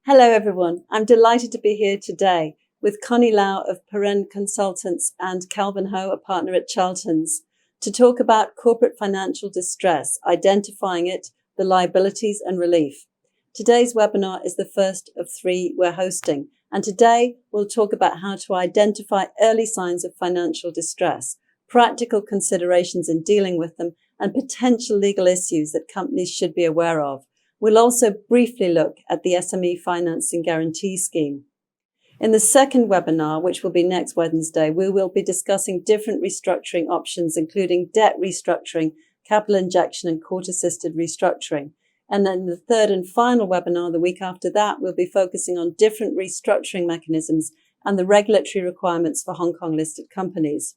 Hello everyone, I'm delighted to be here today with Connie Lau of Perun Consultants and Calvin Ho, a partner at Charltons, to talk about corporate financial distress, identifying it, the liabilities and relief. Today's webinar is the first of 3 we're hosting, and today we'll talk about how to identify early signs of financial distress, practical considerations in dealing with them, and potential legal issues that companies should be aware of. We'll also briefly look at the SME Financing Guarantee Scheme. In the second webinar, which will be next Wednesday, we will be discussing different restructuring options, including debt restructuring, capital injection, and court-assisted restructuring. And then the third and final webinar, the week after that, we'll be focusing on different restructuring mechanisms and the regulatory requirements for Hong Kong-listed companies.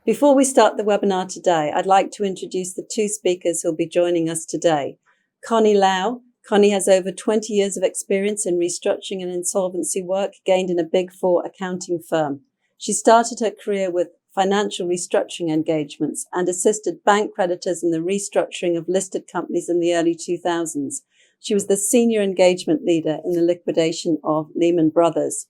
Before we start the webinar today, I'd like to introduce the 2 speakers who'll be joining us today. Connie Lau. Connie has over 20 years of experience in restructuring and insolvency work gained in a Big 4 accounting firm. She started her career with financial restructuring engagements and assisted bank creditors in the restructuring of listed companies in the early 2000s. She was the senior engagement leader in the liquidation of Lehman Brothers.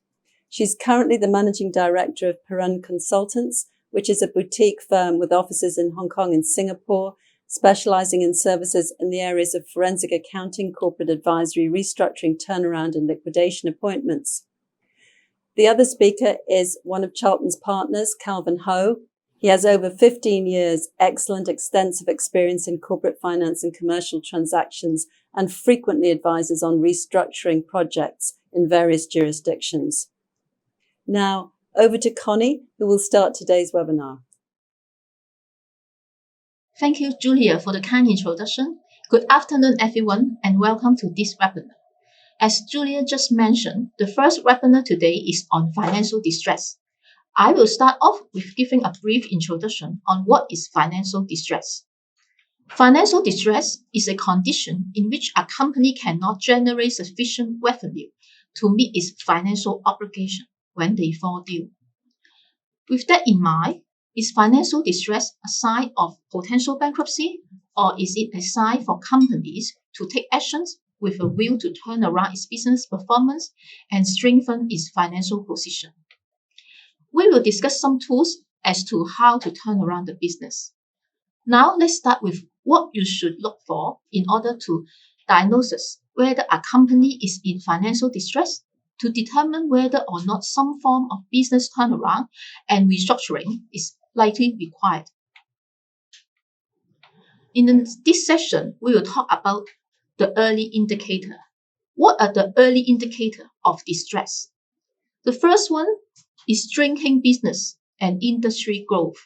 She's currently the managing director of Perun Consultants, which is a boutique firm with offices in Hong Kong and Singapore, specializing in services in the areas of forensic accounting, corporate advisory, restructuring, turnaround, and liquidation appointments. The other speaker is one of Charlton's partners, Calvin Ho. He has over 15 years, excellent, extensive experience in corporate finance and commercial transactions, and frequently advises on restructuring projects in various jurisdictions. Now, over to Connie, who will start today's webinar. Thank you, Julia, for the kind introduction. Good afternoon, everyone, and welcome to this webinar. As Julia just mentioned, the first webinar today is on financial distress. I will start off with giving a brief introduction on what is financial distress. Financial distress is a condition in which a company cannot generate sufficient revenue to meet its financial obligation when they fall due. With that in mind, is financial distress a sign of potential bankruptcy, or is it a sign for companies to take actions with a will to turn around its business performance and strengthen its financial position? We will discuss some tools as to how to turn around the business. Now let's start with what you should look for in order to diagnose whether a company is in financial distress, to determine whether or not some form of business turnaround and restructuring is likely required. In this session, we will talk about the early indicator. What are the early indicators of distress? The first one is shrinking business and industry growth.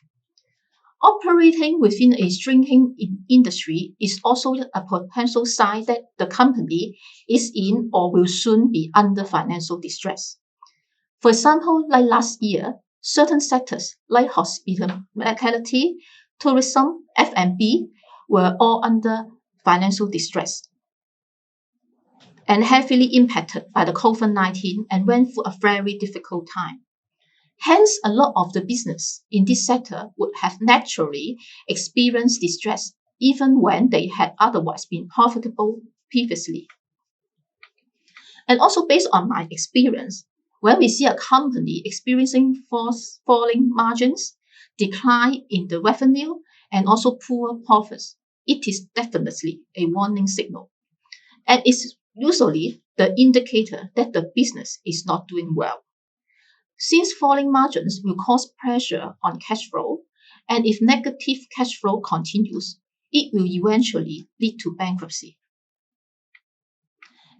Operating within a shrinking industry is also a potential sign that the company is in or will soon be under financial distress. For example, like last year, certain sectors like hospitality, tourism, F&B were all under financial distress and heavily impacted by the COVID-19 and went through a very difficult time. Hence, a lot of the business in this sector would have naturally experienced distress even when they had otherwise been profitable previously. And also based on my experience, when we see a company experiencing falling margins, decline in the revenue, and also poor profits, it is definitely a warning signal. And it's usually the indicator that the business is not doing well. Since falling margins will cause pressure on cash flow, and if negative cash flow continues, it will eventually lead to bankruptcy.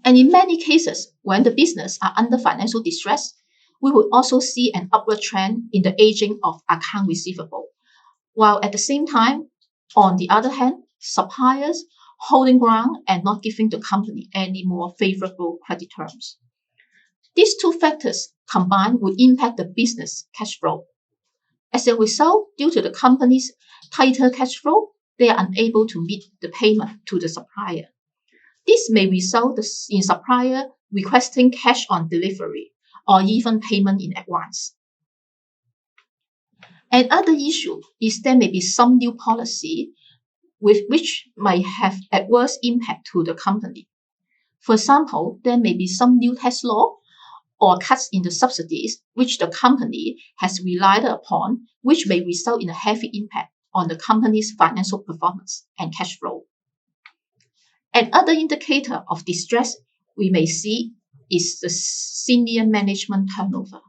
And in many cases, when the business are under financial distress, we will also see an upward trend in the aging of account receivable, while at the same time, on the other hand, suppliers holding ground and not giving the company any more favorable credit terms. These 2 factors combined will impact the business cash flow. As a result, due to the company's tighter cash flow, they are unable to meet the payment to the supplier. This may result in supplier requesting cash on delivery or even payment in advance. Another issue is there may be some new policy with which might have adverse impact to the company. For example, there may be some new tax law or cuts in the subsidies which the company has relied upon, which may result in a heavy impact on the company's financial performance and cash flow. Another indicator of distress we may see is the senior management turnover.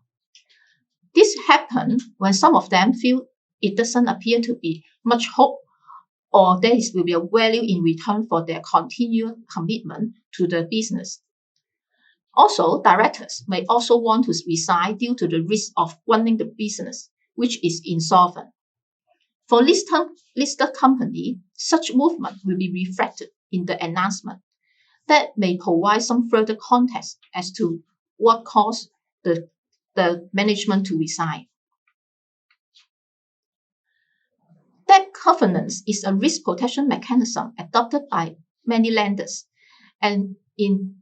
This happens when some of them feel it doesn't appear to be much hope, or there will be a value in return for their continued commitment to the business. Also, directors may also want to resign due to the risk of running the business, which is insolvent. For listed company, such movement will be reflected in the announcement. That may provide some further context as to what caused the management to resign. Debt covenants is a risk protection mechanism adopted by many lenders and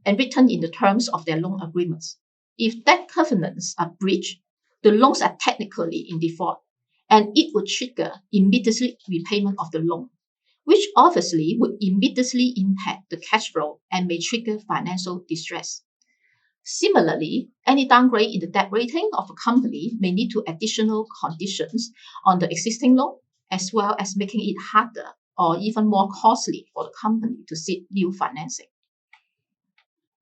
written in the terms of their loan agreements. If debt covenants are breached, the loans are technically in default, and it would trigger immediate repayment of the loan, which obviously would immediately impact the cash flow and may trigger financial distress. Similarly, any downgrade in the debt rating of a company may lead to additional conditions on the existing loan, as well as making it harder or even more costly for the company to seek new financing.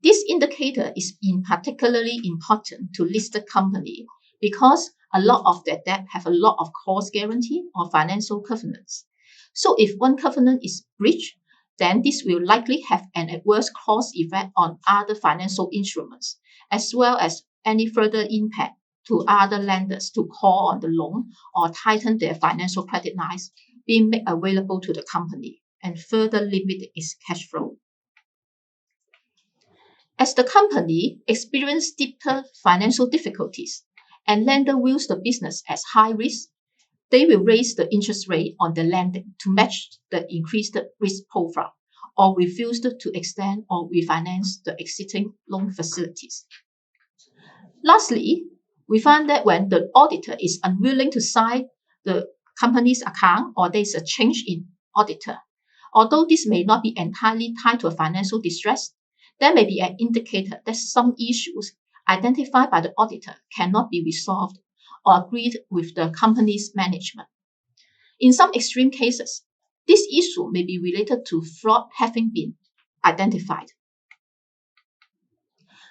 This indicator is particularly important to listed companies because a lot of their debt have a lot of clause guarantee or financial covenants. So if one covenant is breached, then this will likely have an adverse cross effect on other financial instruments, as well as any further impact to other lenders to call on the loan or tighten their financial credit lines being made available to the company and further limit its cash flow. As the company experiences deeper financial difficulties and lender views the business as high risk, they will raise the interest rate on the lending to match the increased risk profile or refuse to extend or refinance the existing loan facilities. Lastly, we find that when the auditor is unwilling to sign the company's account or there is a change in auditor, although this may not be entirely tied to a financial distress, there may be an indicator that some issues identified by the auditor cannot be resolved or agreed with the company's management. In some extreme cases, this issue may be related to fraud having been identified.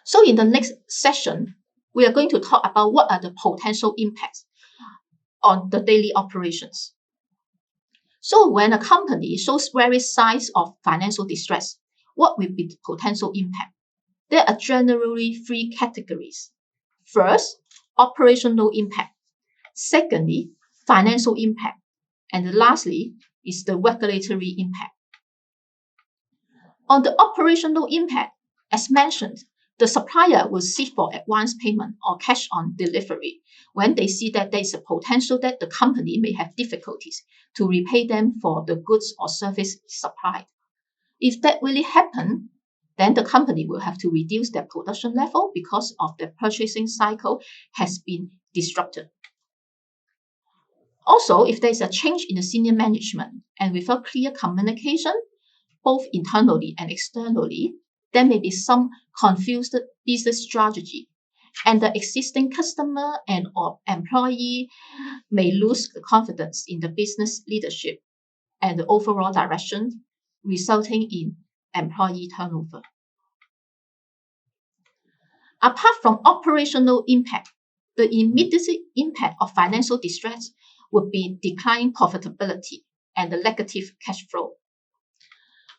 So in the next session, we are going to talk about what are the potential impacts on the daily operations. So when a company shows various signs of financial distress, what will be the potential impact? There are generally three categories. First, operational impact. Secondly, financial impact. And lastly is the regulatory impact. On the operational impact, as mentioned, the supplier will seek for advance payment or cash on delivery when they see that there is a potential that the company may have difficulties to repay them for the goods or service supplied. If that really happens, then the company will have to reduce their production level because of the purchasing cycle has been disrupted. Also, if there is a change in the senior management and without clear communication, both internally and externally, there may be some confused business strategy, and the existing customer and or employee may lose confidence in the business leadership and the overall direction, resulting in employee turnover. Apart from operational impact, the immediate impact of financial distress would be declining profitability and the negative cash flow.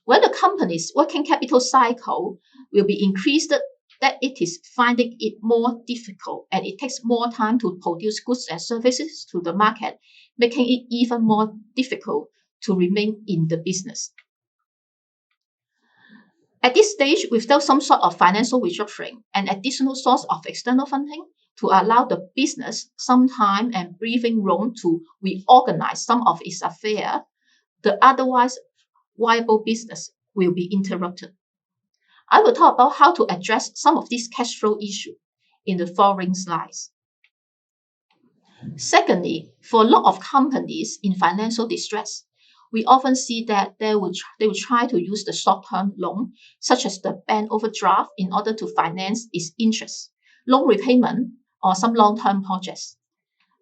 When the company's working capital cycle will be increased, that it is finding it more difficult and it takes more time to produce goods and services to the market, making it even more difficult to remain in the business. At this stage, without some sort of financial restructuring and additional source of external funding to allow the business some time and breathing room to reorganize some of its affairs, the otherwise viable business will be interrupted. I will talk about how to address some of these cash flow issues in the following slides. Secondly, for a lot of companies in financial distress, we often see that they will try to use the short-term loan, such as the bank overdraft, in order to finance its interest, loan repayment, or some long-term projects.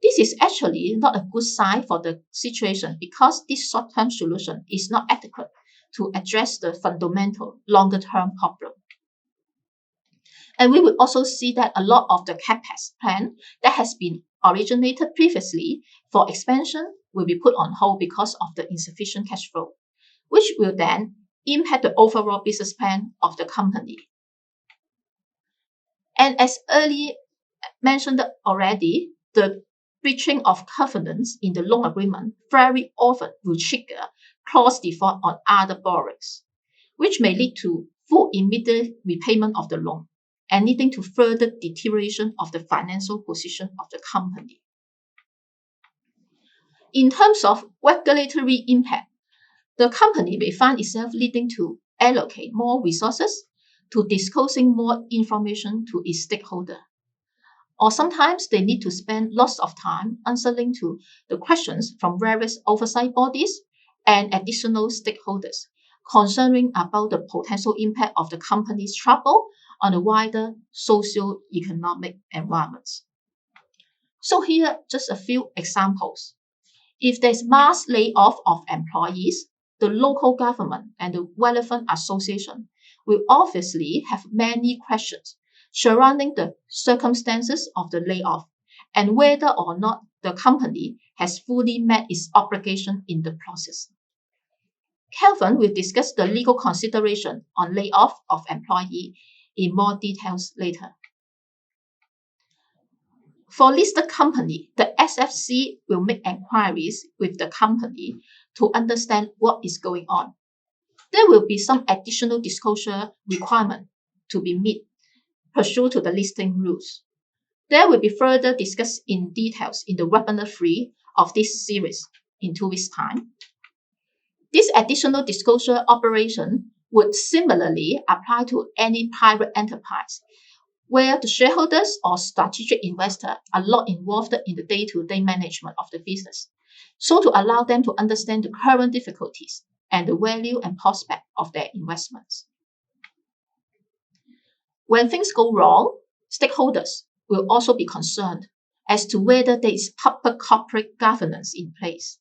This is actually not a good sign for the situation because this short-term solution is not adequate to address the fundamental longer-term problem. And we will also see that a lot of the CapEx plan that has been originated previously for expansion will be put on hold because of the insufficient cash flow, which will then impact the overall business plan of the company. And as earlier mentioned already, the breaching of covenants in the loan agreement very often will trigger clause default on other borrowers, which may lead to full immediate repayment of the loan and leading to further deterioration of the financial position of the company. In terms of regulatory impact, the company may find itself needing to allocate more resources to disclosing more information to its stakeholder. Or sometimes they need to spend lots of time answering to the questions from various oversight bodies and additional stakeholders concerning about the potential impact of the company's trouble on the wider socio-economic environment. So here, just a few examples. If there's mass layoff of employees, the local government and the relevant association will obviously have many questions surrounding the circumstances of the layoff and whether or not the company has fully met its obligation in the process. Kelvin will discuss the legal consideration on layoff of employee in more details later. For listed company, the SFC will make inquiries with the company to understand what is going on. There will be some additional disclosure requirement to be met pursuant to the listing rules. There will be further discussed in details in the webinar 3 of this series in 2 weeks' time. This additional disclosure operation would similarly apply to any private enterprise where the shareholders or strategic investor are not involved in the day-to-day management of the business, so to allow them to understand the current difficulties and the value and prospect of their investments. When things go wrong, stakeholders will also be concerned as to whether there is proper corporate governance in place.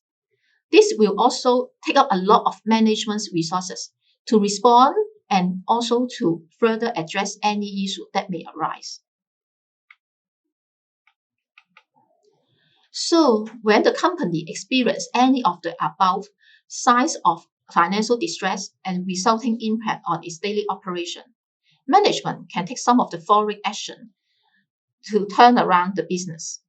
This will also take up a lot of management's resources to respond and also to further address any issue that may arise. So, when the company experiences any of the above signs of financial distress and resulting impact on its daily operation, management can take some of the following action to turn around the business.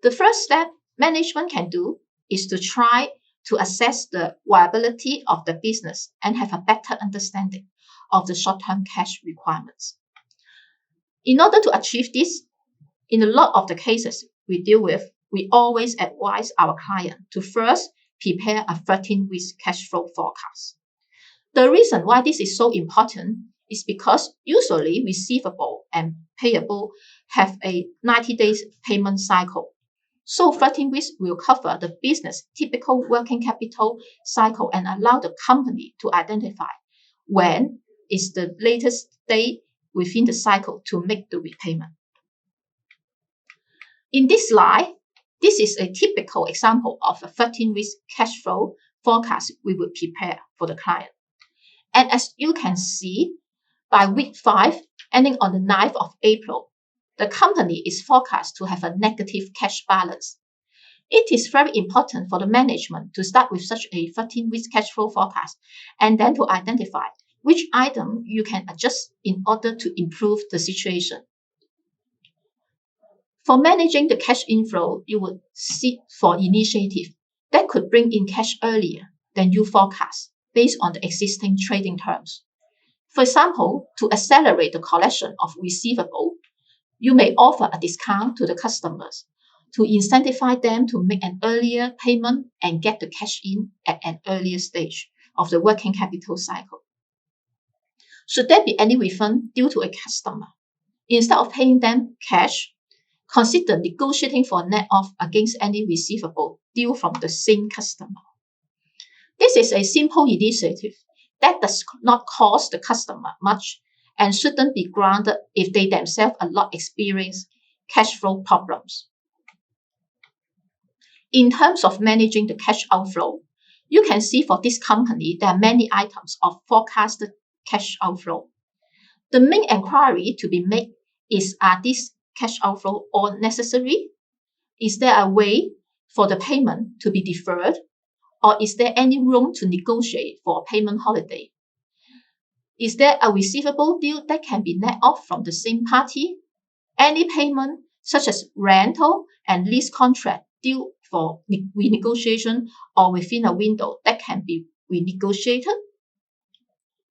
The first step management can do is to try to assess the viability of the business and have a better understanding of the short-term cash requirements. In order to achieve this, in a lot of the cases we deal with, we always advise our client to first prepare a 13-week cash flow forecast. The reason why this is so important is because usually receivable and payable have a 90 days payment cycle. So 13 weeks will cover the business typical working capital cycle and allow the company to identify when is the latest date within the cycle to make the repayment. In this slide, this is a typical example of a 13-week cash flow forecast we would prepare for the client. And as you can see, by week 5, ending on the 9th of April, the company is forecast to have a negative cash balance. It is very important for the management to start with such a 13-week cash flow forecast and then to identify which item you can adjust in order to improve the situation. For managing the cash inflow, you would seek for initiative that could bring in cash earlier than you forecast based on the existing trading terms. For example, to accelerate the collection of receivable, you may offer a discount to the customers to incentivize them to make an earlier payment and get the cash in at an earlier stage of the working capital cycle. Should there be any refund due to a customer, instead of paying them cash, consider negotiating for net off against any receivable due from the same customer. This is a simple initiative that does not cost the customer much and shouldn't be granted if they themselves a lot experience cash flow problems. In terms of managing the cash outflow, you can see for this company there are many items of forecasted cash outflow. The main inquiry to be made is, are these cash outflow all necessary? Is there a way for the payment to be deferred? Or is there any room to negotiate for a payment holiday? Is there a receivable deal that can be net off from the same party? Any payment, such as rental and lease contract, due for renegotiation or within a window that can be renegotiated?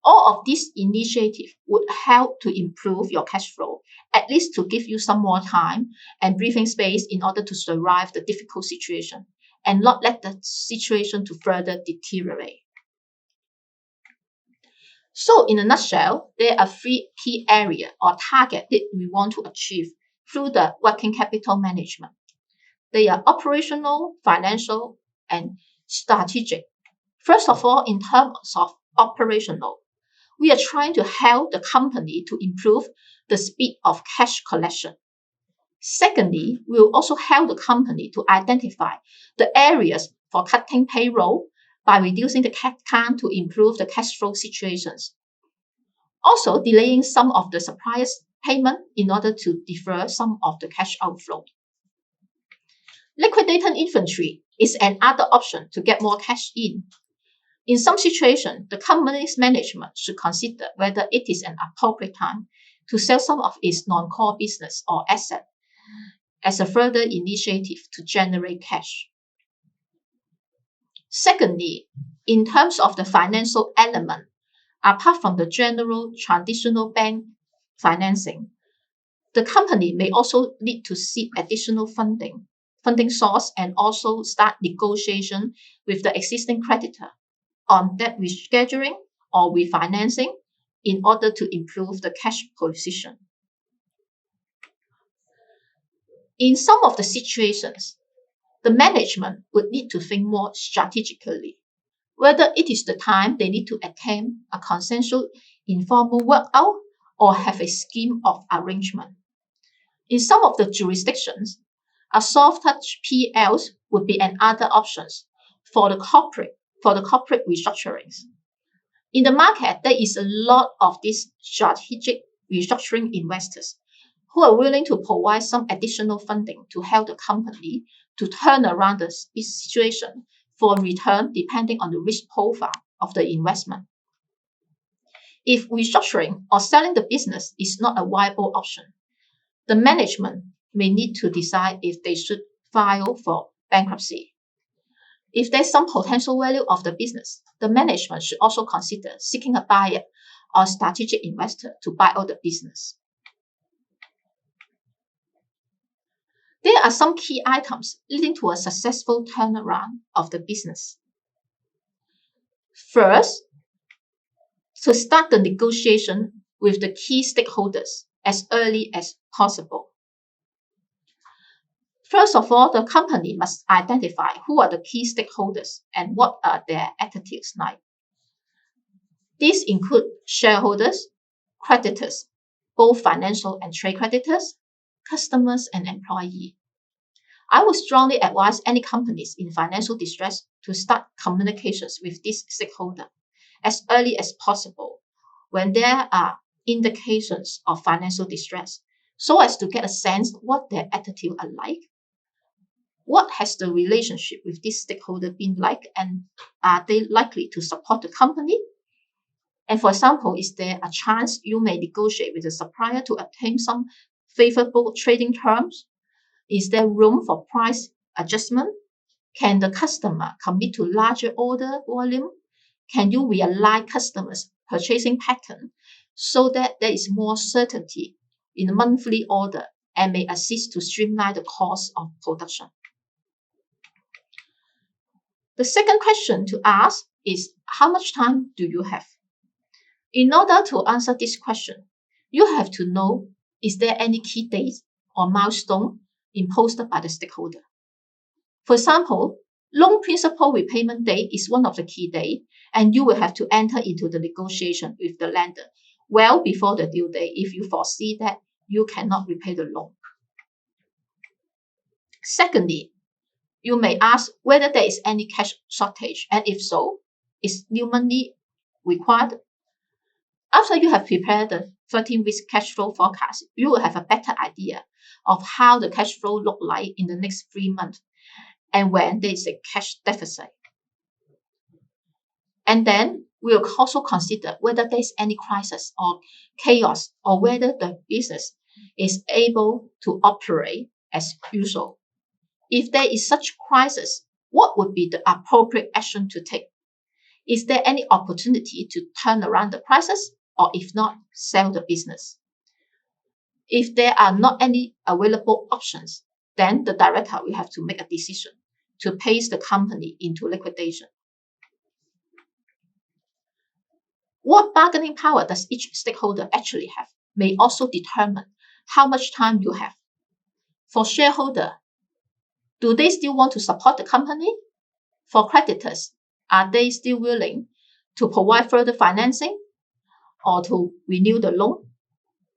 All of these initiatives would help to improve your cash flow, at least to give you some more time and breathing space in order to survive the difficult situation and not let the situation to further deteriorate. So in a nutshell, there are 3 key areas or targets that we want to achieve through the working capital management. They are operational, financial, and strategic. First of all, in terms of operational, we are trying to help the company to improve the speed of cash collection. Secondly, we will also help the company to identify the areas for cutting payroll by reducing the headcount to improve the cash flow situations. Also, delaying some of the suppliers' payment in order to defer some of the cash outflow. Liquidating inventory is another option to get more cash in. In some situations, the company's management should consider whether it is an appropriate time to sell some of its non-core business or asset as a further initiative to generate cash. Secondly, in terms of the financial element, apart from the general traditional bank financing, the company may also need to seek additional funding source and also start negotiation with the existing creditor on debt rescheduling or refinancing in order to improve the cash position. In some of the situations, the management would need to think more strategically, whether it is the time they need to attempt a consensual informal workout or have a scheme of arrangement. In some of the jurisdictions, a soft touch PLs would be another option for the corporate restructurings. In the market, there is a lot of these strategic restructuring investors who are willing to provide some additional funding to help the company to turn around the situation for return depending on the risk profile of the investment. If restructuring or selling the business is not a viable option, the management may need to decide if they should file for bankruptcy. If there's some potential value of the business, the management should also consider seeking a buyer or strategic investor to buy out the business. There are some key items leading to a successful turnaround of the business. First, to start the negotiation with the key stakeholders as early as possible. First of all, the company must identify who are the key stakeholders and what are their attitudes like. These include shareholders, creditors, both financial and trade creditors, customers, and employees. I would strongly advise any companies in financial distress to start communications with this stakeholder as early as possible when there are indications of financial distress, so as to get a sense of what their attitude are like. What has the relationship with this stakeholder been like, and are they likely to support the company? And for example, is there a chance you may negotiate with the supplier to obtain some favorable trading terms? Is there room for price adjustment? Can the customer commit to larger order volume? Can you realign customers' purchasing pattern so that there is more certainty in the monthly order and may assist to streamline the cost of production? The second question to ask is, how much time do you have? In order to answer this question, you have to know, is there any key dates or milestone imposed by the stakeholder? For example, Loan principal repayment date is one of the key dates, and you will have to enter into the negotiation with the lender well before the due date if you foresee that you cannot repay the loan. Secondly, you may ask whether there is any cash shortage, and if so, is new money required? After you have prepared the 13-week cash flow forecast, you will have a better idea of how the cash flow look like in the next 3 months and when there is a cash deficit. And then we will also consider whether there is any crisis or chaos, or whether the business is able to operate as usual. If there is such crisis, what would be the appropriate action to take? Is there any opportunity to turn around the crisis, or if not, sell the business? If there are not any available options, then the director will have to make a decision to place the company into liquidation. What bargaining power does each stakeholder actually have may also determine how much time you have. For shareholders, do they still want to support the company? For creditors, are they still willing to provide further financing or to renew the loan?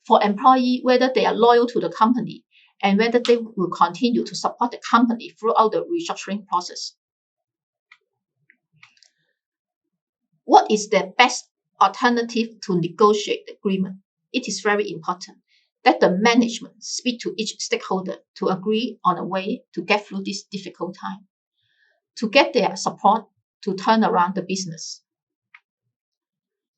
For employees, whether they are loyal to the company and whether they will continue to support the company throughout the restructuring process. What is the best alternative to negotiate the agreement? It is very important that the management speak to each stakeholder to agree on a way to get through this difficult time, to get their support to turn around the business.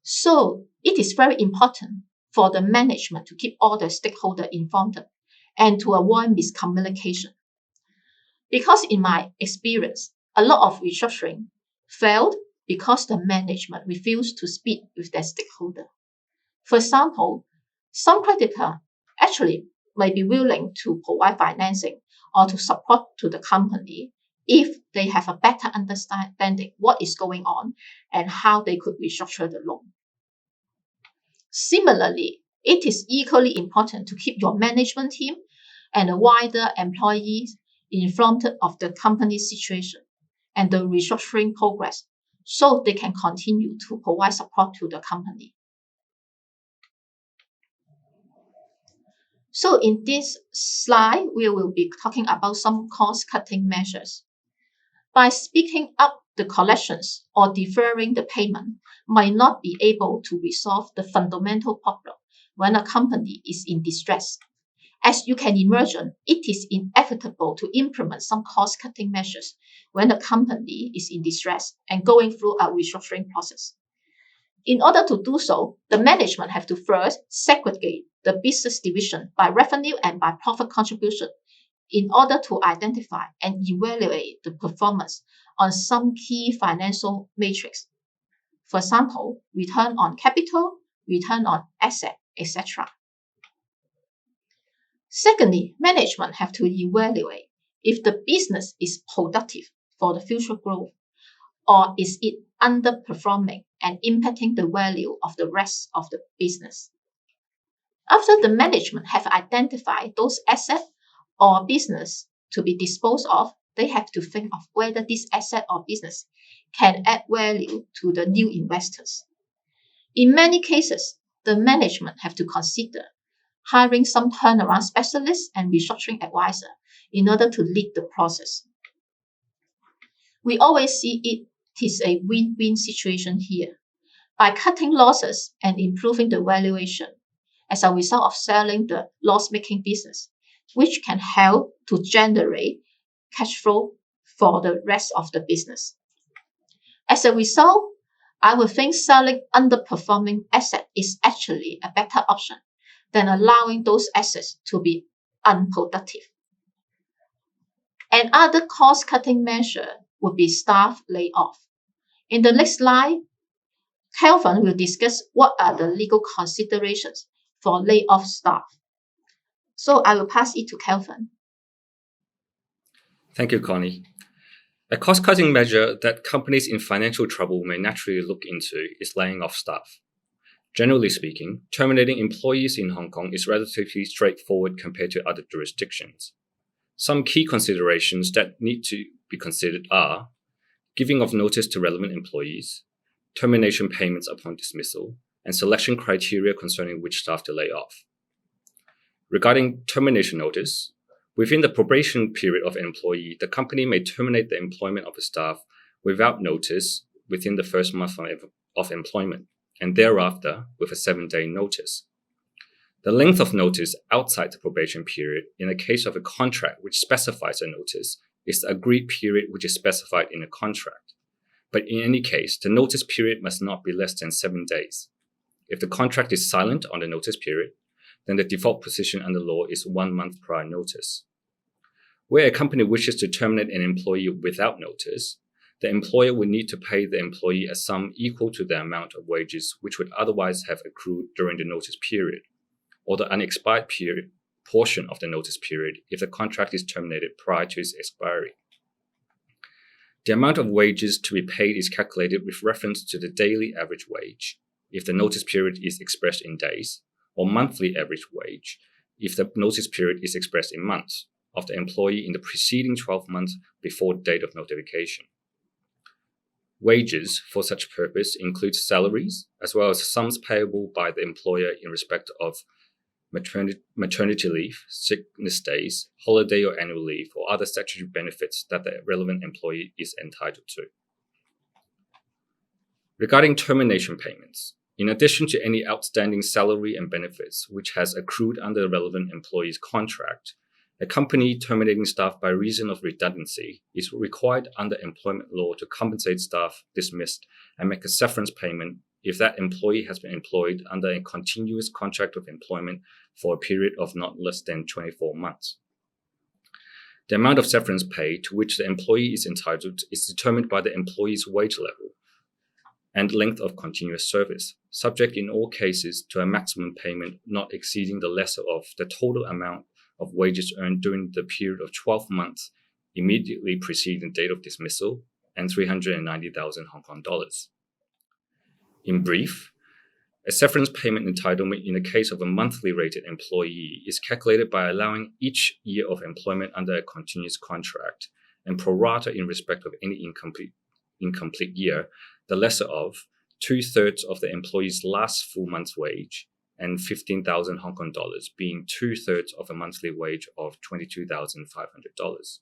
So it is very important for the management to keep all the stakeholders informed and to avoid miscommunication. Because in my experience, a lot of restructuring failed because the management refused to speak with their stakeholder. For example, some creditor actually may be willing to provide financing or to support to the company if they have a better understanding what is going on and how they could restructure the loan. Similarly, it is equally important to keep your management team and the wider employees informed of the company's situation and the restructuring progress so they can continue to provide support to the company. So in this slide, we will be talking about some cost-cutting measures. By speaking up the collections or deferring the payment might not be able to resolve the fundamental problem when a company is in distress. As you can imagine, it is inevitable to implement some cost-cutting measures when a company is in distress and going through a restructuring process. In order to do so, the management have to first segregate the business division by revenue and by profit contribution in order to identify and evaluate the performance on some key financial metrics. For example, return on capital, return on asset, etc. Secondly, management have to evaluate if the business is productive for the future growth, or is it underperforming and impacting the value of the rest of the business. After the management have identified those assets or business to be disposed of, they have to think of whether this asset or business can add value to the new investors. In many cases, the management have to consider hiring some turnaround specialists and restructuring advisor in order to lead the process. We always see it is a win-win situation here. By cutting losses and improving the valuation as a result of selling the loss-making business, which can help to generate cash flow for the rest of the business. As a result, I would think selling underperforming assets is actually a better option than allowing those assets to be unproductive. Another cost-cutting measure would be staff layoff. In the next slide, Kelvin will discuss what are the legal considerations for layoff staff. So I will pass it to Kelvin. Thank you, Connie. A cost-cutting measure that companies in financial trouble may naturally look into is laying off staff. Generally speaking, terminating employees in Hong Kong is relatively straightforward compared to other jurisdictions. Some key considerations that need to be considered are giving of notice to relevant employees, termination payments upon dismissal, and selection criteria concerning which staff to lay off. Regarding termination notice, within the probation period of an employee, the company may terminate the employment of a staff without notice within the first month of employment, and thereafter with a 7-day notice. The length of notice outside the probation period in the case of a contract which specifies a notice is the agreed period which is specified in a contract. But in any case, the notice period must not be less than 7 days. If the contract is silent on the notice period, then the default position under law is 1 month prior notice. Where a company wishes to terminate an employee without notice, the employer would need to pay the employee a sum equal to the amount of wages which would otherwise have accrued during the notice period, or the unexpired period portion of the notice period if the contract is terminated prior to its expiry. The amount of wages to be paid is calculated with reference to the daily average wage, if the notice period is expressed in days, or monthly average wage, if the notice period is expressed in months, of the employee in the preceding 12 months before the date of notification. Wages for such purpose include salaries, as well as sums payable by the employer in respect of maternity leave, sickness days, holiday or annual leave, or other statutory benefits that the relevant employee is entitled to. Regarding termination payments, in addition to any outstanding salary and benefits which has accrued under the relevant employee's contract, a company terminating staff by reason of redundancy is required under employment law to compensate staff dismissed and make a severance payment if that employee has been employed under a continuous contract of employment for a period of not less than 24 months. The amount of severance pay to which the employee is entitled is determined by the employee's wage level and length of continuous service, subject in all cases to a maximum payment not exceeding the lesser of the total amount of wages earned during the period of 12 months immediately preceding the date of dismissal and 390,000 Hong Kong dollars. In brief, a severance payment entitlement in the case of a monthly rated employee is calculated by allowing each year of employment under a continuous contract and pro rata in respect of any incomplete year, the lesser of 2/3 of the employee's last full month's wage and 15,000 Hong Kong dollars being 2/3 of a monthly wage of $22,500.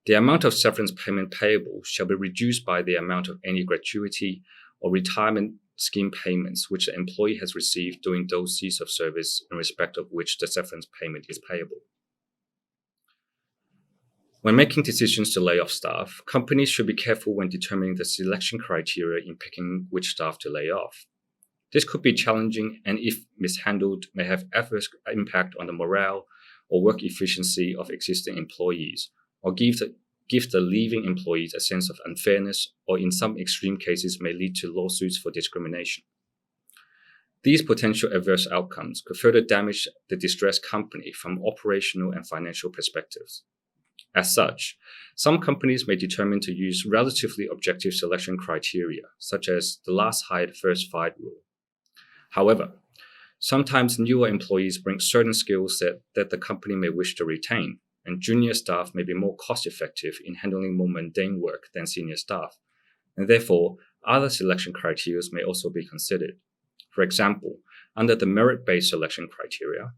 The amount of severance payment payable shall be reduced by the amount of any gratuity or retirement scheme payments which the employee has received during those years of service in respect of which the severance payment is payable. When making decisions to lay off staff, companies should be careful when determining the selection criteria in picking which staff to lay off. This could be challenging and, if mishandled, may have adverse impact on the morale or work efficiency of existing employees, or give the leaving employees a sense of unfairness, or in some extreme cases may lead to lawsuits for discrimination. These potential adverse outcomes could further damage the distressed company from operational and financial perspectives. As such, some companies may determine to use relatively objective selection criteria, such as the last hired, first fired rule. However, sometimes newer employees bring certain skills that the company may wish to retain, and junior staff may be more cost-effective in handling more mundane work than senior staff, and therefore other selection criteria may also be considered. For example, under the merit-based selection criteria,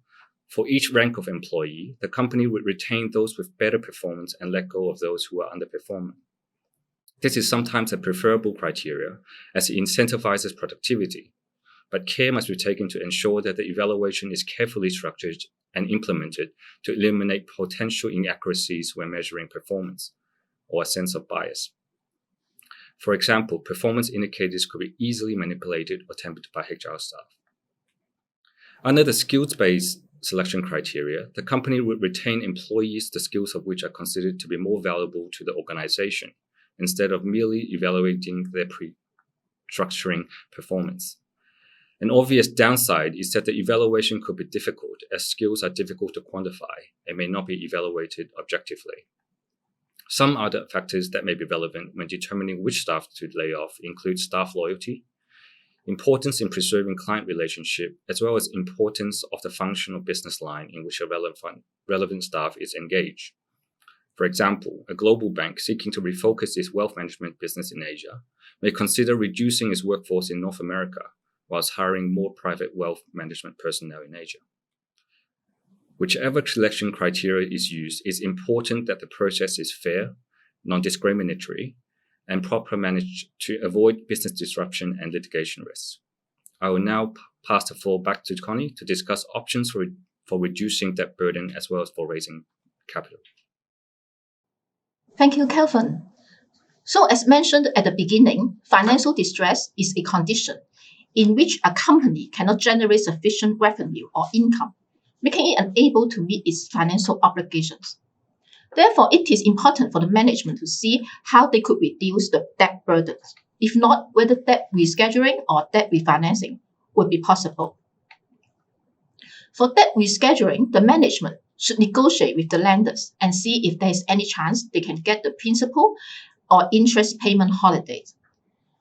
for each rank of employee, the company would retain those with better performance and let go of those who are underperforming. This is sometimes a preferable criteria as it incentivizes productivity, but care must be taken to ensure that the evaluation is carefully structured and implemented to eliminate potential inaccuracies when measuring performance or a sense of bias. For example, performance indicators could be easily manipulated or tempered by HR staff. Under the skills-based selection criteria, the company would retain employees the skills of which are considered to be more valuable to the organization, instead of merely evaluating their pre-structuring performance. An obvious downside is that the evaluation could be difficult, as skills are difficult to quantify and may not be evaluated objectively. Some other factors that may be relevant when determining which staff to lay off include staff loyalty, importance in preserving client relationship, as well as importance of the functional business line in which a relevant staff is engaged. For example, a global bank seeking to refocus its wealth management business in Asia may consider reducing its workforce in North America whilst hiring more private wealth management personnel in Asia. Whichever selection criteria is used, it's important that the process is fair, non-discriminatory, and properly managed to avoid business disruption and litigation risks. I will now pass the floor back to Connie to discuss options for reducing debt burden as well as for raising capital. Thank you, Kelvin. So as mentioned at the beginning, financial distress is a condition in which a company cannot generate sufficient revenue or income, making it unable to meet its financial obligations. Therefore, it is important for the management to see how they could reduce the debt burdens. If not, whether debt rescheduling or debt refinancing would be possible. For debt rescheduling, the management should negotiate with the lenders and see if there is any chance they can get the principal or interest payment holidays,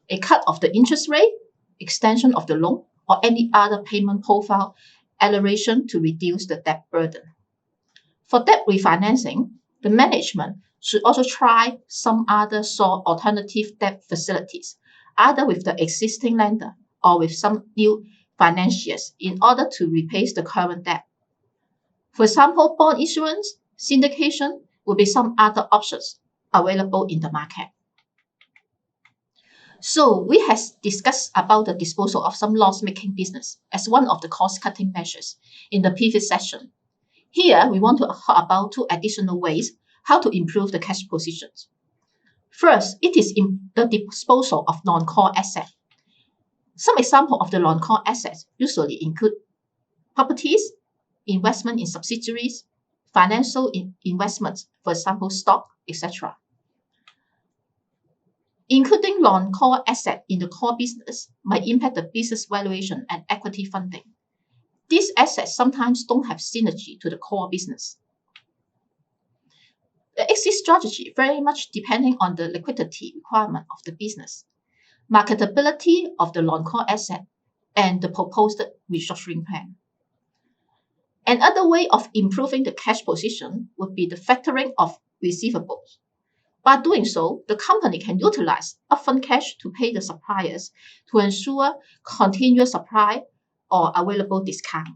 a cut of the interest rate, extension of the loan, or any other payment profile alteration to reduce the debt burden. For debt refinancing, the management should also try some other alternative debt facilities, either with the existing lender or with some new financiers in order to replace the current debt. For example, bond issuance, syndication will be some other options available in the market. So we have discussed about the disposal of some loss-making business as one of the cost-cutting measures in the previous session. Here, we want to talk about two additional ways how to improve the cash positions. First, it is in the disposal of non-core assets. Some examples of the non-core assets usually include properties, investment in subsidiaries, financial investments, for example, stock, etc. Including non-core assets in the core business might impact the business valuation and equity funding. These assets sometimes don't have synergy to the core business. The exit strategy very much depending on the liquidity requirement of the business, marketability of the non-core asset, and the proposed restructuring plan. Another way of improving the cash position would be the factoring of receivables. By doing so, the company can utilize upfront cash to pay the suppliers to ensure continuous supply or available discount.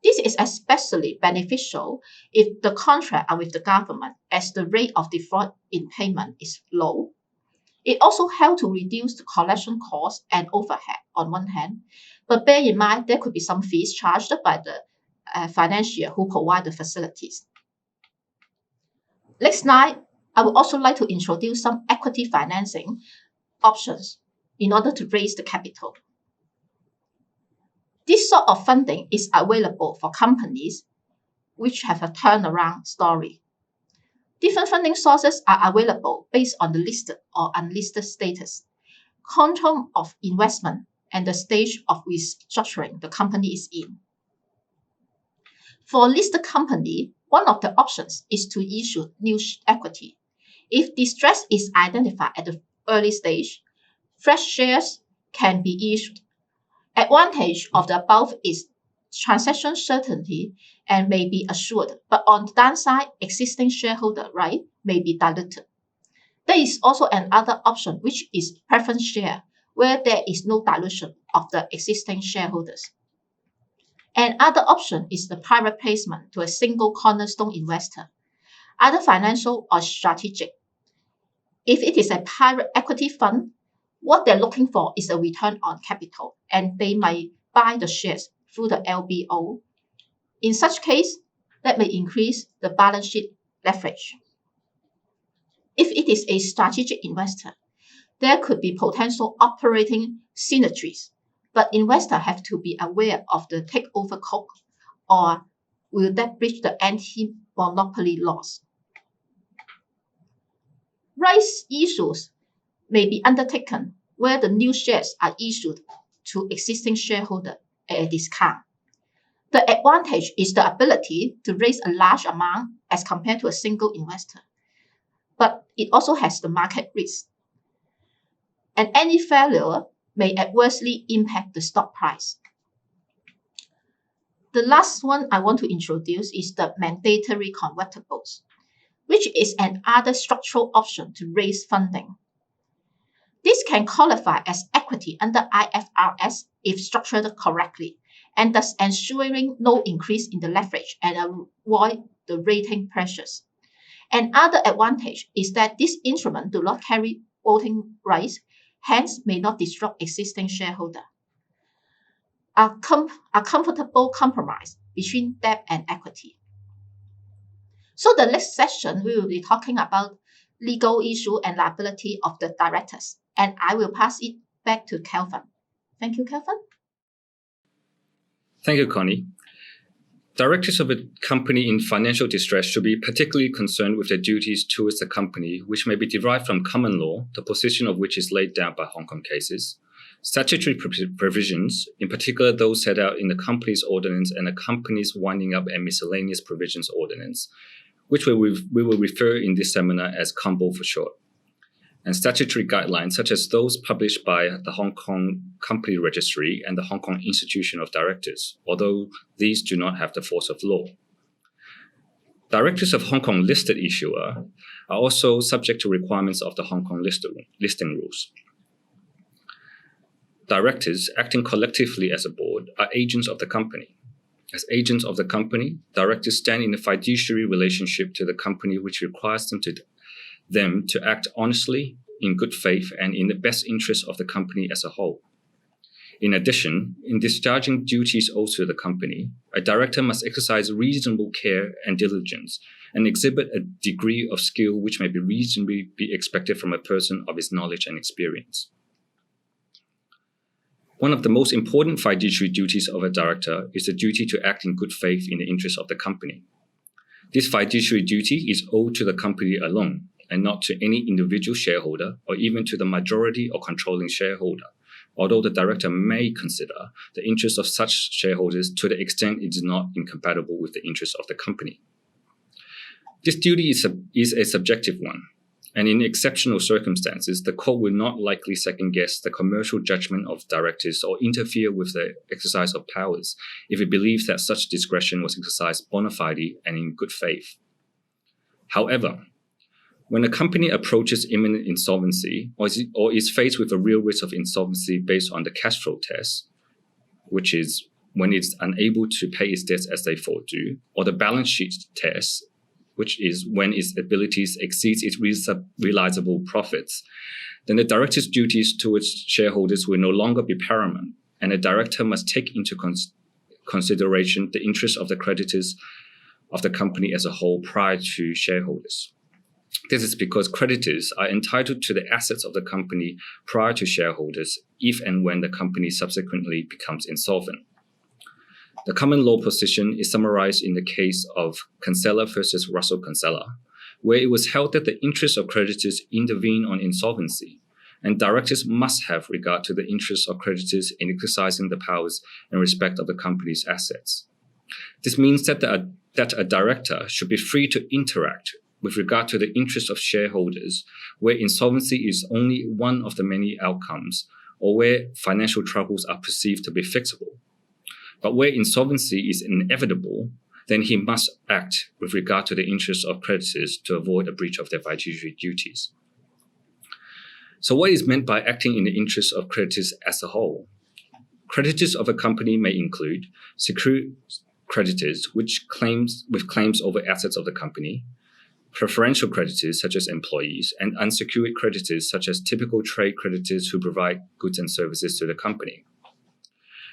This is especially beneficial if the contracts are with the government, as the rate of default in payment is low. It also helps to reduce the collection costs and overhead on one hand, but bear in mind there could be some fees charged by the financier who provide the facilities. Next slide, I would also like to introduce some equity financing options in order to raise the capital. This sort of funding is available for companies which have a turnaround story. Different funding sources are available based on the listed or unlisted status, quantum of investment, and the stage of restructuring the company is in. For a listed company, one of the options is to issue new equity. If distress is identified at the early stage, fresh shares can be issued. Advantage of the above is transaction certainty and may be assured, but on the downside, existing shareholder right may be diluted. There is also another option, which is preference share, where there is no dilution of the existing shareholders. Another option is the private placement to a single cornerstone investor, either financial or strategic. If it is a private equity fund, what they're looking for is a return on capital, and they might buy the shares through the LBO. In such case, that may increase the balance sheet leverage. If it is a strategic investor, there could be potential operating synergies, but investors have to be aware of the takeover code, or will that breach the anti-monopoly laws. Rights issues may be undertaken where the new shares are issued to existing shareholders at a discount. The advantage is the ability to raise a large amount as compared to a single investor, but it also has the market risk. And any failure may adversely impact the stock price. The last one I want to introduce is the mandatory convertibles. which is another structural option to raise funding. This can qualify as equity under IFRS if structured correctly, and thus ensuring no increase in the leverage and avoid the rating pressures. Another advantage is that this instrument do not carry voting rights, hence may not disrupt existing shareholder. A comfortable compromise between debt and equity. So the next session, we will be talking about legal issue and liability of the directors, and I will pass it back to Kelvin. Thank you, Kelvin. Thank you, Connie. Directors of a company in financial distress should be particularly concerned with their duties towards the company, which may be derived from common law, the position of which is laid down by Hong Kong cases, statutory provisions, in particular those set out in the Companies Ordinance and the Companies Winding Up and Miscellaneous Provisions Ordinance, which we will refer in this seminar as COMBO for short, and statutory guidelines such as those published by the Hong Kong Company Registry and the Hong Kong Institution of Directors, although these do not have the force of law. Directors of Hong Kong listed issuer are also subject to requirements of the Hong Kong listing rules. Directors, acting collectively as a board, are agents of the company. As agents of the company, directors stand in a fiduciary relationship to the company, which requires them to act honestly, in good faith, and in the best interest of the company as a whole. In addition, in discharging duties owed to the company, a director must exercise reasonable care and diligence and exhibit a degree of skill which may be reasonably be expected from a person of his knowledge and experience. One of the most important fiduciary duties of a director is the duty to act in good faith in the interest of the company. This fiduciary duty is owed to the company alone, and not to any individual shareholder or even to the majority or controlling shareholder, although the director may consider the interests of such shareholders to the extent it is not incompatible with the interests of the company. This duty is a subjective one, and in exceptional circumstances, the court will not likely second-guess the commercial judgment of directors or interfere with the exercise of powers if it believes that such discretion was exercised bona fide and in good faith. However, when a company approaches imminent insolvency or is faced with a real risk of insolvency based on the cash flow test, which is when it's unable to pay its debts as they fall due, or the balance sheet test, which is when its abilities exceeds its realizable profits, then the director's duties towards shareholders will no longer be paramount, and a director must take into consideration the interests of the creditors of the company as a whole prior to shareholders. This is because creditors are entitled to the assets of the company prior to shareholders if and when the company subsequently becomes insolvent. The common law position is summarized in the case of Kinsella versus Russell Kinsella, where it was held that the interests of creditors intervene on insolvency, and directors must have regard to the interests of creditors in exercising the powers in respect of the company's assets. This means that a director should be free to interact with regard to the interests of shareholders where insolvency is only one of the many outcomes or where financial troubles are perceived to be fixable. But where insolvency is inevitable, then he must act with regard to the interests of creditors to avoid a breach of their fiduciary duties. So what is meant by acting in the interests of creditors as a whole? Creditors of a company may include secured creditors with claims over assets of the company, preferential creditors such as employees, and unsecured creditors such as typical trade creditors who provide goods and services to the company.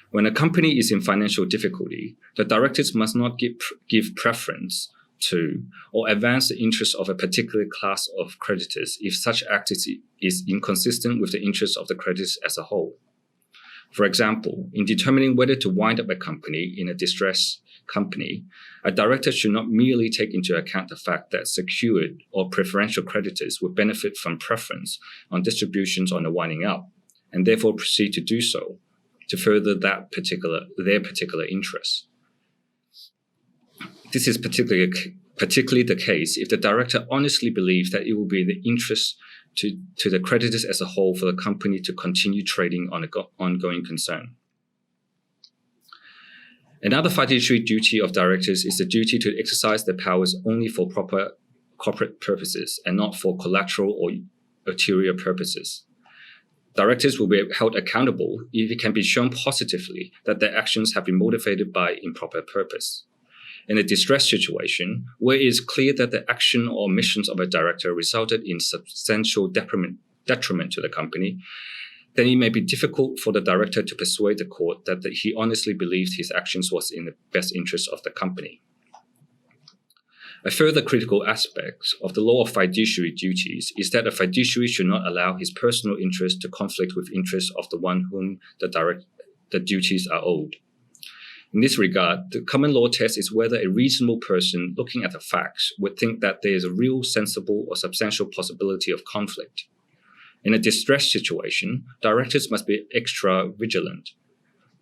When a company is in financial difficulty, the directors must not give preference to or advance the interests of a particular class of creditors if such act is inconsistent with the interests of the creditors as a whole. For example, in determining whether to wind up a company in a distressed company, a director should not merely take into account the fact that secured or preferential creditors would benefit from preference on distributions on the winding up, and therefore proceed to do so to further their particular interests. This is particularly the case if the director honestly believes that it will be in the interest to the creditors as a whole for the company to continue trading on an ongoing concern. Another fiduciary duty of directors is the duty to exercise their powers only for corporate purposes and not for collateral or ulterior purposes. Directors will be held accountable if it can be shown positively that their actions have been motivated by improper purpose. In a distress situation, where it is clear that the action or omissions of a director resulted in substantial detriment to the company, then it may be difficult for the director to persuade the court that he honestly believed his actions was in the best interest of the company. A further critical aspect of the law of fiduciary duties is that a fiduciary should not allow his personal interest to conflict with interests of the one whom the duties are owed. In this regard, the common law test is whether a reasonable person looking at the facts would think that there is a real, sensible, or substantial possibility of conflict. In a distress situation, directors must be extra vigilant.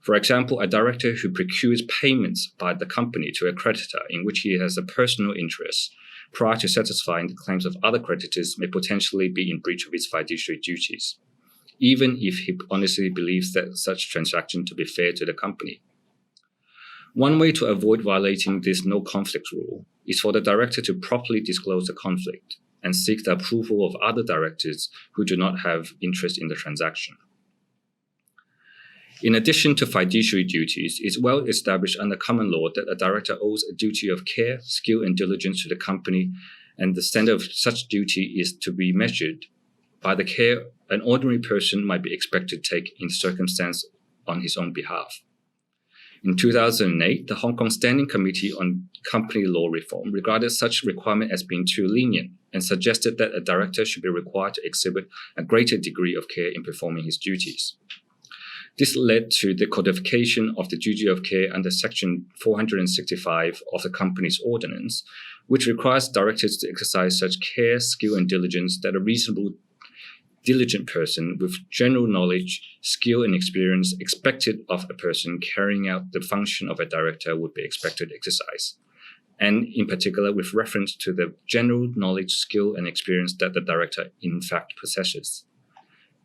For example, a director who procures payments by the company to a creditor in which he has a personal interest prior to satisfying the claims of other creditors may potentially be in breach of his fiduciary duties, even if he honestly believes that such transaction to be fair to the company. One way to avoid violating this no conflict rule is for the director to properly disclose the conflict and seek the approval of other directors who do not have interest in the transaction. In addition to fiduciary duties, it's well established under common law that a director owes a duty of care, skill, and diligence to the company, and the standard of such duty is to be measured by the care an ordinary person might be expected to take in circumstance on his own behalf. In 2008, the Hong Kong Standing Committee on Company Law Reform regarded such requirement as being too lenient and suggested that a director should be required to exhibit a greater degree of care in performing his duties. This led to the codification of the duty of care under Section 465 of the Companies Ordinance, which requires directors to exercise such care, skill, and diligence that a reasonable diligent person with general knowledge, skill, and experience expected of a person carrying out the function of a director would be expected to exercise, and in particular with reference to the general knowledge, skill, and experience that the director in fact possesses.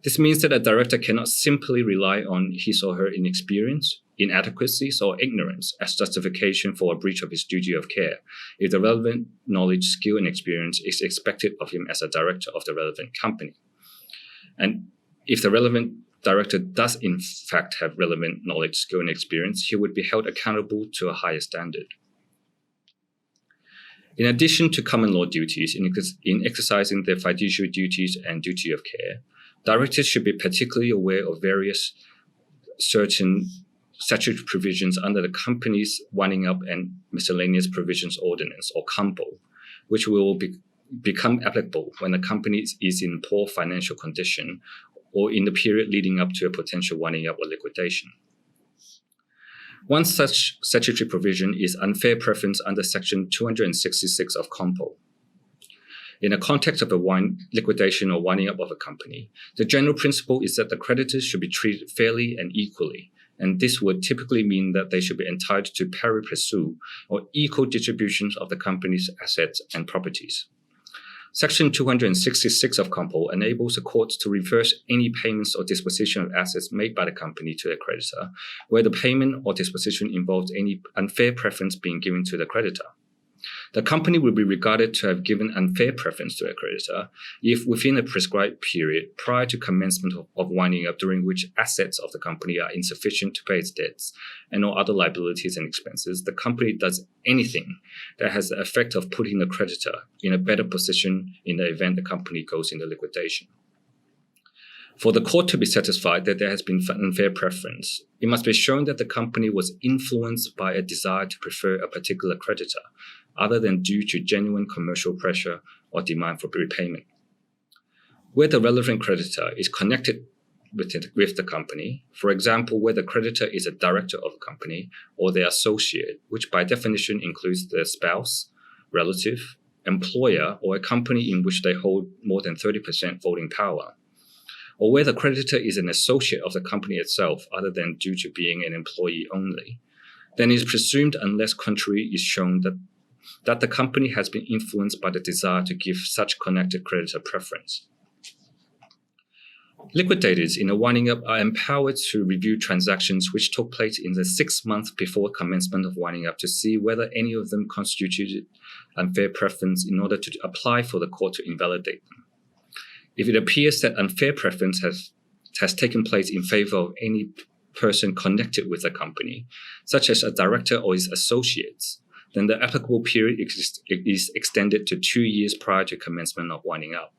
This means that a director cannot simply rely on his or her inexperience, inadequacies, or ignorance as justification for a breach of his duty of care if the relevant knowledge, skill, and experience is expected of him as a director of the relevant company. And if the relevant director does in fact have relevant knowledge, skill, and experience, he would be held accountable to a higher standard. In addition to common law duties in exercising their fiduciary duties and duty of care, directors should be particularly aware of various certain statutory provisions under the Companies Winding Up and Miscellaneous Provisions Ordinance, or CUMPO, which will become applicable when the company is in poor financial condition or in the period leading up to a potential winding up or liquidation. One such statutory provision is unfair preference under Section 266 of CUMPO. In the context of a liquidation or winding up of a company, the general principle is that the creditors should be treated fairly and equally, and this would typically mean that they should be entitled to pari passu, or equal distributions of the company's assets and properties. Section 266 of CUMPO enables the courts to reverse any payments or disposition of assets made by the company to a creditor, where the payment or disposition involves any unfair preference being given to the creditor. The company will be regarded to have given unfair preference to a creditor if within a prescribed period prior to commencement of winding up, during which assets of the company are insufficient to pay its debts and all other liabilities and expenses, the company does anything that has the effect of putting the creditor in a better position in the event the company goes into liquidation. For the court to be satisfied that there has been unfair preference, it must be shown that the company was influenced by a desire to prefer a particular creditor, other than due to genuine commercial pressure or demand for repayment. Where the relevant creditor is connected with the company, for example, where the creditor is a director of a company or their associate, which by definition includes their spouse, relative, employer, or a company in which they hold more than 30% voting power, or where the creditor is an associate of the company itself other than due to being an employee only, then it is presumed, unless contrary is shown, that the company has been influenced by the desire to give such connected creditor preference. Liquidators in a winding up are empowered to review transactions which took place in the 6 months before commencement of winding up to see whether any of them constituted unfair preference in order to apply for the court to invalidate them. If it appears that unfair preference has taken place in favor of any person connected with the company, such as a director or his associates, then the applicable period is extended to 2 years prior to commencement of winding up.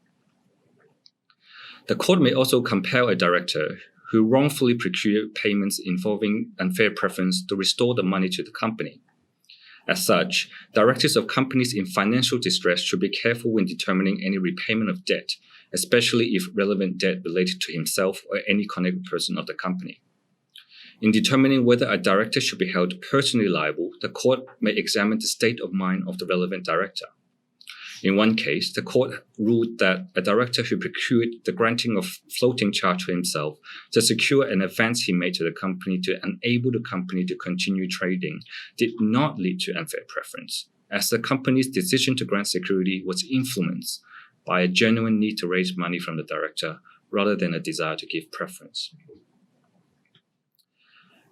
The court may also compel a director who wrongfully procured payments involving unfair preference to restore the money to the company. As such, directors of companies in financial distress should be careful when determining any repayment of debt, especially if relevant debt related to himself or any connected person of the company. In determining whether a director should be held personally liable, the court may examine the state of mind of the relevant director. In one case, the court ruled that a director who procured the granting of floating charge to himself to secure an advance he made to the company to enable the company to continue trading did not lead to unfair preference, as the company's decision to grant security was influenced by a genuine need to raise money from the director rather than a desire to give preference.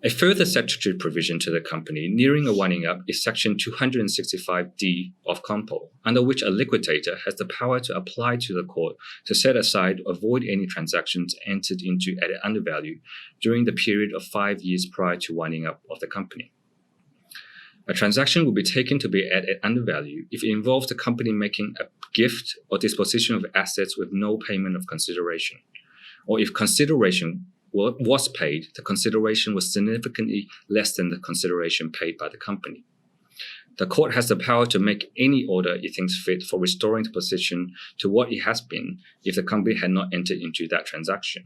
A further statutory provision to the company nearing a winding up is Section 265D of COMPO, under which a liquidator has the power to apply to the court to set aside or void any transactions entered into at an undervalue during the period of 5 years prior to winding up of the company. A transaction will be taken to be at an undervalue if it involves the company making a gift or disposition of assets with no payment of consideration, or if consideration was paid, the consideration was significantly less than the consideration paid by the company. The court has the power to make any order it thinks fit for restoring the position to what it has been if the company had not entered into that transaction.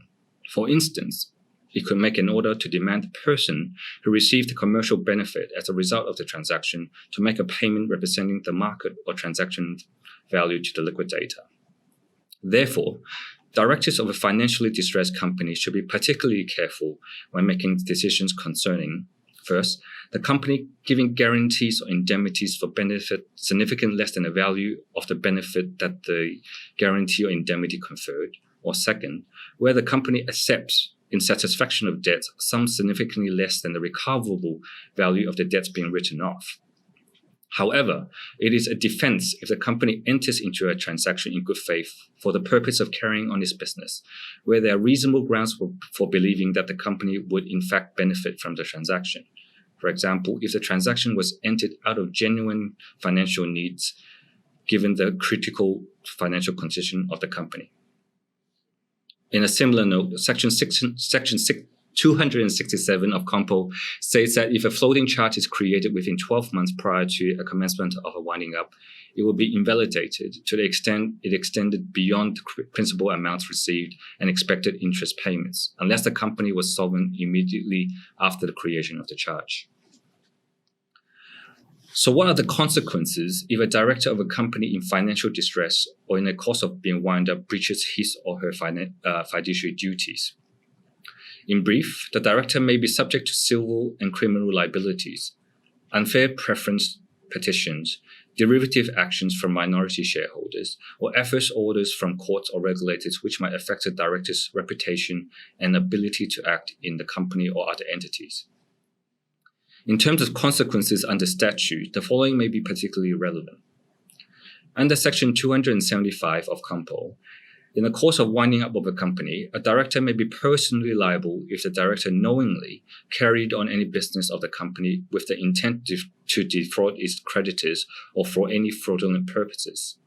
For instance, it could make an order to demand the person who received the commercial benefit as a result of the transaction to make a payment representing the market or transaction value to the liquidator. Therefore, directors of a financially distressed company should be particularly careful when making decisions concerning, first, the company giving guarantees or indemnities for benefit significantly less than the value of the benefit that the guarantee or indemnity conferred, or second, where the company accepts in satisfaction of debts sum significantly less than the recoverable value of the debts being written off. However, it is a defense if the company enters into a transaction in good faith for the purpose of carrying on its business, where there are reasonable grounds for believing that the company would in fact benefit from the transaction. For example, if the transaction was entered out of genuine financial needs, given the critical financial condition of the company. In a similar note, Section 267 of COMPO states that if a floating charge is created within 12 months prior to a commencement of a winding up, it will be invalidated to the extent it extended beyond the principal amounts received and expected interest payments, unless the company was solvent immediately after the creation of the charge. So what are the consequences if a director of a company in financial distress or in the course of being wound up breaches his or her fiduciary duties? In brief, the director may be subject to civil and criminal liabilities, unfair preference petitions, derivative actions from minority shareholders, or adverse orders from courts or regulators which might affect the director's reputation and ability to act in the company or other entities. In terms of consequences under statute, the following may be particularly relevant. Under Section 275 of COMPO, in the course of winding up of a company, a director may be personally liable if the director knowingly carried on any business of the company with the intent to defraud its creditors or for any fraudulent purposes.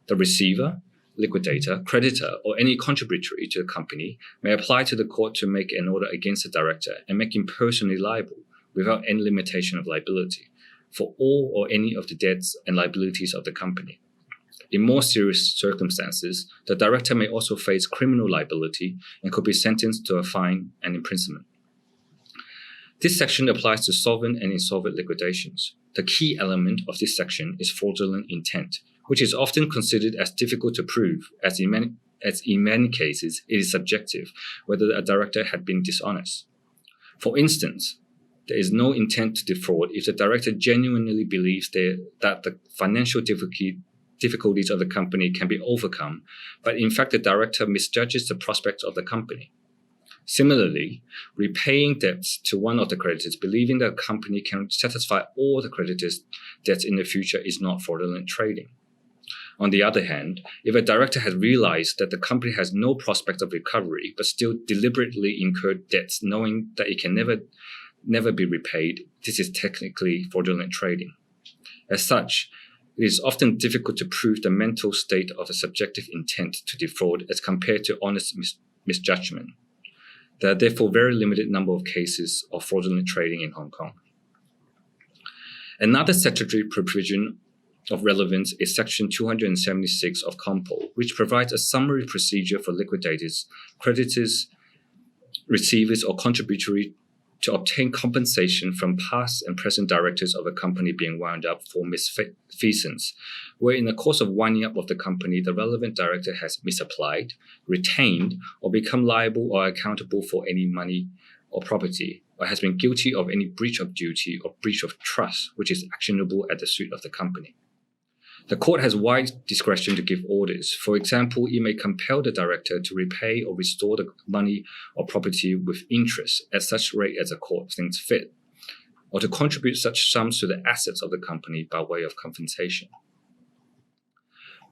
The receiver, liquidator, creditor, or any contributory to the company may apply to the court to make an order against the director and make him personally liable without any limitation of liability for all or any of the debts and liabilities of the company. In more serious circumstances, the director may also face criminal liability and could be sentenced to a fine and imprisonment. This section applies to solvent and insolvent liquidations. The key element of this section is fraudulent intent, which is often considered as difficult to prove, as in many cases it is subjective whether a director had been dishonest. For instance, there is no intent to defraud if the director genuinely believes that the financial difficulty difficulties of the company can be overcome, but in fact the director misjudges the prospects of the company. Similarly, repaying debts to one of the creditors, believing that a company can satisfy all the creditors' debts in the future, is not fraudulent trading. On the other hand, if a director has realized that the company has no prospect of recovery, but still deliberately incurred debts knowing that it can never be repaid, this is technically fraudulent trading. As such, it is often difficult to prove the mental state of a subjective intent to defraud as compared to honest misjudgment. There are therefore very limited number of cases of fraudulent trading in Hong Kong. Another statutory provision of relevance is Section 276 of COMPO, which provides a summary procedure for liquidators, creditors, receivers, or contributory to obtain compensation from past and present directors of a company being wound up for misfeasance, where in the course of winding up of the company, the relevant director has misapplied, retained, or become liable or accountable for any money or property, or has been guilty of any breach of duty or breach of trust, which is actionable at the suit of the company. The court has wide discretion to give orders. For example, it may compel the director to repay or restore the money or property with interest at such rate as the court thinks fit, or to contribute such sums to the assets of the company by way of compensation.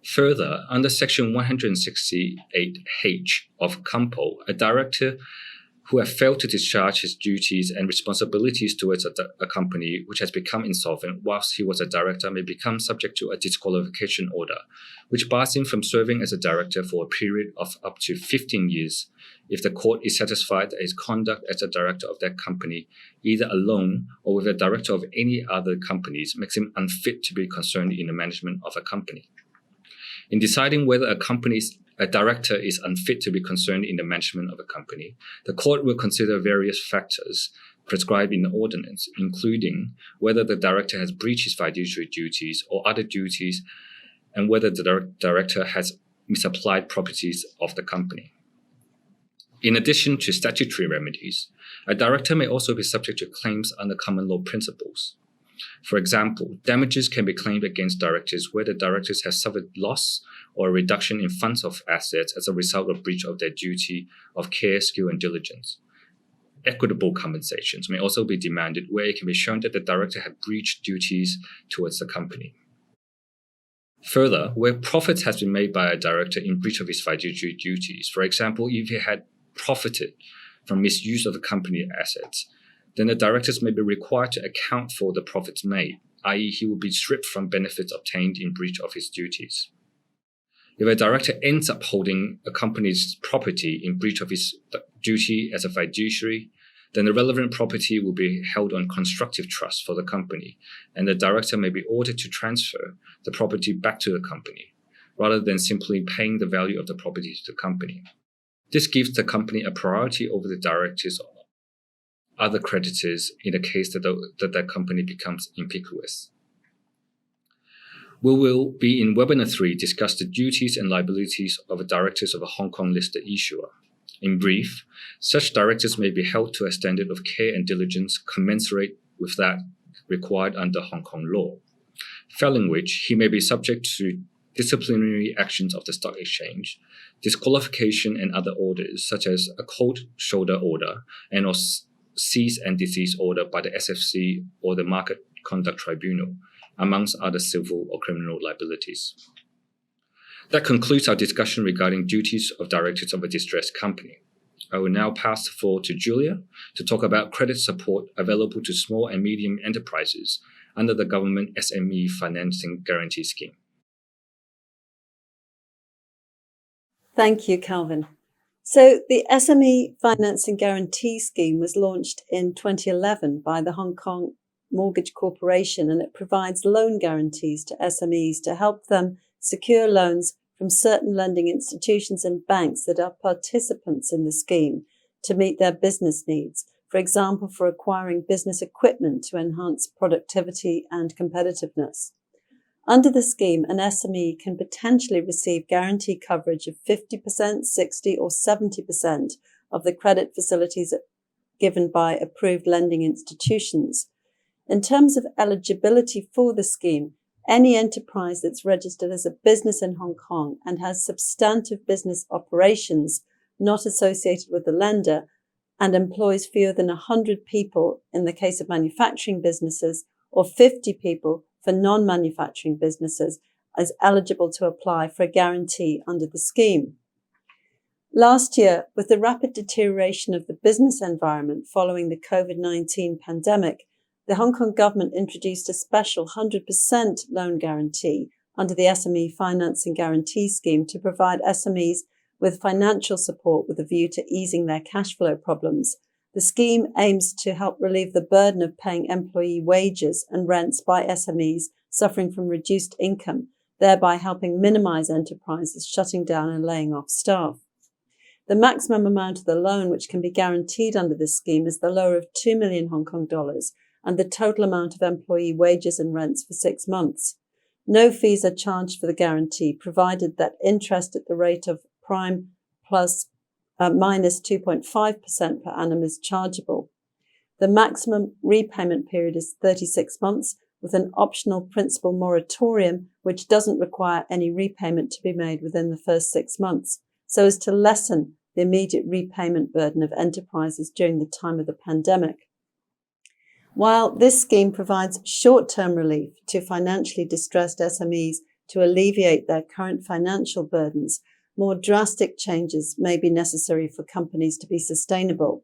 Further, under Section 168H of COMPO, a director who have failed to discharge his duties and responsibilities towards a company which has become insolvent whilst he was a director may become subject to a disqualification order, which bars him from serving as a director for a period of up to 15 years if the court is satisfied that his conduct as a director of that company, either alone or with a director of any other companies, makes him unfit to be concerned in the management of a company. In deciding whether a director is unfit to be concerned in the management of a company, the court will consider various factors prescribed in the ordinance, including whether the director has breached his fiduciary duties or other duties, and whether the director has misapplied properties of the company. In addition to statutory remedies, a director may also be subject to claims under common law principles. For example, damages can be claimed against directors where the directors have suffered loss or a reduction in funds of assets as a result of breach of their duty of care, skill, and diligence. Equitable compensations may also be demanded where it can be shown that the director had breached duties towards the company. Further, where profits has been made by a director in breach of his fiduciary duties, for example, if he had profited from misuse of the company assets, then the directors may be required to account for the profits made, i.e. he will be stripped from benefits obtained in breach of his duties. If a director ends up holding a company's property in breach of his duty as a fiduciary, then the relevant property will be held on constructive trust for the company, and the director may be ordered to transfer the property back to the company, rather than simply paying the value of the property to the company. This gives the company a priority over the directors or other creditors in the case that the company becomes impecunious. We will be in Webinar 3 discuss the duties and liabilities of the directors of a Hong Kong listed issuer. In brief, such directors may be held to a standard of care and diligence commensurate with that required under Hong Kong law, failing which he may be subject to disciplinary actions of the stock exchange, disqualification and other orders such as a cold shoulder order and or cease and desist order by the SFC or the Market Conduct Tribunal, amongst other civil or criminal liabilities. That concludes our discussion regarding duties of directors of a distressed company. I will now pass the floor to Julia to talk about credit support available to small and medium enterprises under the government SME Financing Guarantee Scheme. Thank you, Calvin. So the SME Financing Guarantee Scheme was launched in 2011 by the Hong Kong Mortgage Corporation, and it provides loan guarantees to SMEs to help them secure loans from certain lending institutions and banks that are participants in the scheme to meet their business needs, for example, for acquiring business equipment to enhance productivity and competitiveness. Under the scheme, an SME can potentially receive guarantee coverage of 50%, 60% or 70% of the credit facilities given by approved lending institutions. In terms of eligibility for the scheme, Any enterprise that's registered as a business in Hong Kong and has substantive business operations not associated with the lender and employs fewer than 100 people in the case of manufacturing businesses or 50 people for non-manufacturing businesses is eligible to apply for a guarantee under the scheme. Last year, with the rapid deterioration of the business environment following the COVID-19 pandemic, the Hong Kong government introduced a special 100% loan guarantee under the SME Financing Guarantee Scheme to provide SMEs with financial support with a view to easing their cash flow problems. The scheme aims to help relieve the burden of paying employee wages and rents by SMEs suffering from reduced income, thereby helping minimise enterprises shutting down and laying off staff. The maximum amount of the loan which can be guaranteed under this scheme is the lower of 2 million Hong Kong dollars and the total amount of employee wages and rents for 6 months. No fees are charged for the guarantee, provided that interest at the rate of prime plus minus 2.5% per annum is chargeable. The maximum repayment period is 36 months with an optional principal moratorium which doesn't require any repayment to be made within the first 6 months, so as to lessen the immediate repayment burden of enterprises during the time of the pandemic. While this scheme provides short-term relief to financially distressed SMEs to alleviate their current financial burdens, more drastic changes may be necessary for companies to be sustainable.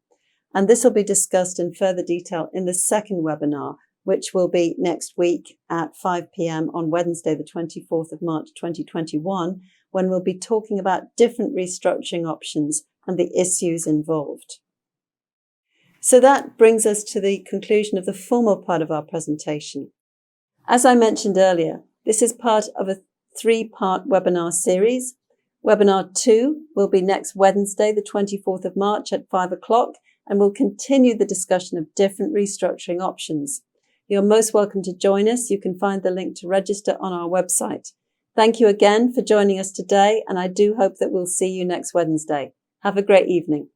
And this will be discussed in further detail in the second webinar, which will be next week at 5 p.m. on Wednesday, the 24th of March, 2021, when we'll be talking about different restructuring options and the issues involved. So that brings us to the conclusion of the formal part of our presentation. As I mentioned earlier, this is part of a 3-part webinar series. Webinar 2 will be next Wednesday, the 24th of March at 5 o'clock, and we'll continue the discussion of different restructuring options. You're most welcome to join us. You can find the link to register on our website. Thank you again for joining us today, and I do hope that we'll see you next Wednesday. Have a great evening.